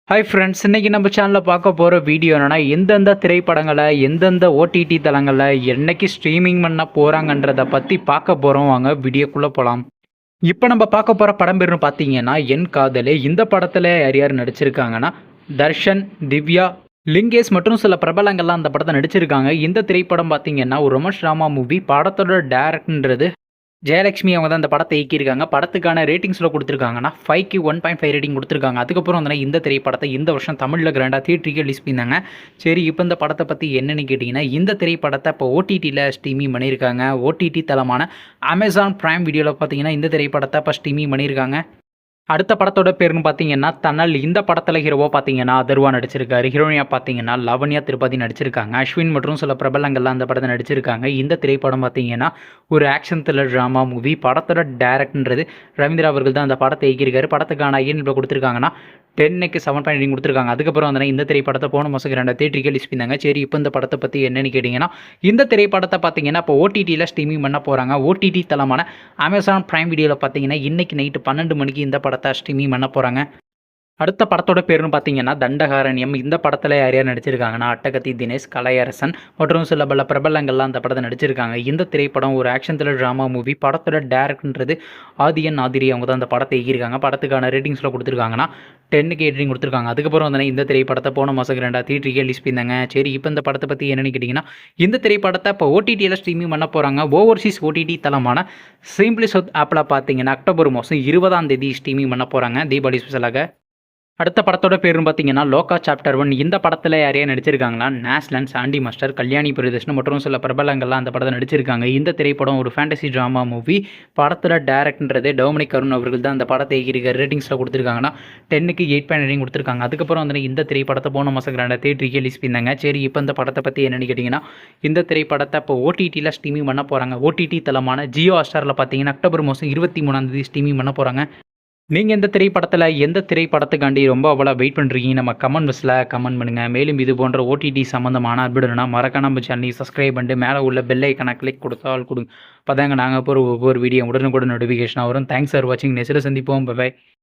Hi friends, இன்றைக்கி நம்ம சேனலில் பார்க்க போகிற வீடியோ என்னென்னா, எந்தெந்த திரைப்படங்களை எந்தெந்த ஓடிடி தளங்களில் என்னைக்கு ஸ்ட்ரீமிங் பண்ண போகிறாங்கன்றதை பற்றி பார்க்க போகிறோம். வாங்க வீடியோக்குள்ளே போகலாம். இப்போ நம்ம பார்க்க போகிற படம் பேர்னு பார்த்தீங்கன்னா என் காதலே. இந்த படத்தில் யார் யார் நடிச்சிருக்காங்கன்னா, தர்ஷன், திவ்யா, லிங்கேஷ் மற்றும் சில பிரபலங்கள்லாம் அந்த படத்தை நடிச்சிருக்காங்க. இந்த திரைப்படம் பார்த்தீங்கன்னா ஒரு ரொமான்ஸ் ட்ராமா மூவி. படத்தோட டேரக்டர்ன்றது ஜெயலட்சுமி அவங்க தான் இந்த படத்தை இயக்கியிருக்காங்க. படத்துக்கான ரேட்டிங்ஸில் கொடுத்துருக்காங்கன்னா 5க்கு 1.5 ரேட்டிங் கொடுத்துருக்காங்க. அதுக்கப்புறம் வந்து இந்த திரைப்படத்தை இந்த வருஷம் தமிழில் கிராண்டாக தியேட்டருக்கு ரிலீஸ் பண்ணியிருந்தாங்க. சரி, இப்போ இந்த படத்தை பற்றி என்னென்னு கேட்டிங்கன்னா, இந்த திரைப்படத்தை இப்போ ஓடிடியில் ஸ்ட்ரீமிங் பண்ணியிருக்காங்க. ஓடிடி தளமான அமேசான் பிரைம் வீடியோவில் பார்த்தீங்கன்னா இந்த திரைப்படத்தை இப்போ ஸ்ட்ரீமிங் பண்ணியிருக்காங்க. அடுத்த படத்தோட பேருன்னு பார்த்தீங்கன்னா தனல். இந்த படத்தில் ஹீரோவாக பார்த்தீங்கன்னா அதர்வா நடிச்சிருக்காரு. ஹீரோயினியாக பார்த்தீங்கன்னா லவன்யா திருப்பதி நடிச்சிருக்காங்க. அஸ்வின் மற்றும் சில பிரபலங்கள்லாம் அந்த படத்தை நடிச்சிருக்காங்க. இந்த திரைப்படம் பார்த்தீங்கன்னா ஒரு ஆக்ஷன் த்ரில்லர் ட்ராமா மூவி. படத்தோட டேரக்டர்ன்றது ரவீந்திரா அவர்கள் தான் அந்த படத்தை இயக்கியிருக்காரு. படத்துக்கான ஐஎன்எல் கொடுத்துருக்காங்கன்னா 10க்கு 7.8 கொடுத்துருக்காங்க. அதுக்கப்புறம் வந்து இந்த திரைப்படத்தை போன மாதம் 2 தேட்டருக்கு ரிலீஸ் பண்ணாங்க. சரி, இப்போ இந்த படத்தை பற்றி என்னென்னு கேட்டிங்கன்னா, இந்த திரைப்படத்தை பார்த்தீங்கன்னா இப்போ ஓடிடியில் ஸ்ட்ரீமிங் பண்ண போகிறாங்க. ஓடிடி தளமான அமேசான் பிரைம் வீடியோவில் பார்த்தீங்கன்னா இன்றைக்கி நைட்டு 12 மணிக்கு இந்த படத்தை ஸ்ட்ரீமிங் பண்ண போகிறாங்க. அடுத்த படத்தோட பேருன்னு பார்த்தீங்கன்னா தண்டகாரண்யம். இந்த படத்தில் யார் யார் நடிச்சிருக்காங்கன்னா, அட்டகத்தி தினேஷ், கலையரசன் மற்றும் சில பல பிரபலங்கள்லாம் அந்த படத்தை நடிச்சிருக்காங்க. இந்த திரைப்படம் ஒரு ஆக்ஷன் த்ரில்லர் ட்ராமா மூவி. படத்தோட டேரக்டர்ன்றது ஆதியன் ஆதிரி அவங்க தான் அந்த படத்தை இயக்கியிருக்காங்க. படத்துக்கான ரேட்டிங்ஸில் கொடுத்துருக்காங்கன்னா 10க்கு ரேட்டிங் கொடுத்துருக்காங்க. அதுக்கப்புறம் வந்து இந்த திரைப்படத்தை போன மாதம் 2 தேட்டருக்கு ரிலீஸ் பண்ணியிருந்தாங்க. சரி, இப்போ இந்த படத்தை பற்றி என்னென்னு கேட்டிங்கன்னா, இந்த திரைப்படத்தை இப்போ ஓடிடியில் ஸ்ட்ரீமிங் பண்ண போகிறாங்க. ஓவர்சீஸ் ஓடிடி தளமான சிம்பிளி சவுத் ஆப்பில் பார்த்தீங்கன்னா அக்டோபர் மாதம் 20ஆம் தேதி ஸ்ட்ரீமிங் பண்ண போகிறாங்க, தீபாவளி ஸ்பெஷலாக. அடுத்த படத்தோட பேருன்னு பார்த்தீங்கன்னா லோகா சாப்டர் 1. இந்த படத்தில் யாரையா நடிச்சிருக்காங்கன்னா, நேஸ்லன், சாண்டி மாஸ்டர், கல்யாணி பிரியதர்ஷன் மற்றும் சில பிரபலங்கள்லாம் அந்த படத்தை நடிச்சிருக்காங்க. இந்த திரைப்படம் ஒரு ஃபேண்டசி ட்ராமா மூவி. படத்தோட டேரக்டர்ன்றது டொமினிக் கருண் அவர்கள் தான் அந்த படத்தை இயக்கியிருக்காரு. ரேட்டிங்ஸில் கொடுத்துருக்காங்கன்னா 10க்கு 8.9 கொடுத்துருக்காங்க. அதுக்கப்புறம் வந்து இந்த திரைப்படத்தை போன மாதம் 2 தேட்டருக்கு ரிலீஸ் பண்ணாங்க. சரி, இப்போ இந்த படத்தை பற்றி என்னென்னு கேட்டிங்கன்னா, இந்த திரைப்படத்தை இப்போ ஓடிடியில் ஸ்ட்ரீமிங் பண்ண போகிறாங்க. ஓடிடி தளமான ஜியோ ஹாட்ஸ்டாரில் பார்த்தீங்கன்னா அக்டோபர் மாதம் 23ஆம் தேதி ஸ்ட்ரீமிங் பண்ண போகிறாங்க. நீங்கள் இந்த திரைப்படத்தில் எந்த திரைப்படத்துக்காண்டி ரொம்ப அவ்வளோ வெயிட் பண்ணுறீங்க? நம்ம கமெண்ட் பாக்ஸில் கமெண்ட் பண்ணுங்கள். மேலும் இது போன்ற ஓடிடி சம்மந்தமான அப்டேட்னா மறக்காம நம்ம சேனலை சப்ஸ்கிரைப் பண்ணிட்டு மேலே உள்ள பெல் ஐக்கனை கிளிக் கொடுத்தால் கொடுங்க. அப்போ தாங்க நாங்கள் ஒவ்வொரு வீடியோ உடனுக்குடன் நோட்டிஃபிகேஷனாக வரும். தேங்க்ஸ் ஃபார் வாட்சிங். நெக்ஸ்ட்டில் சந்திப்போம். பை.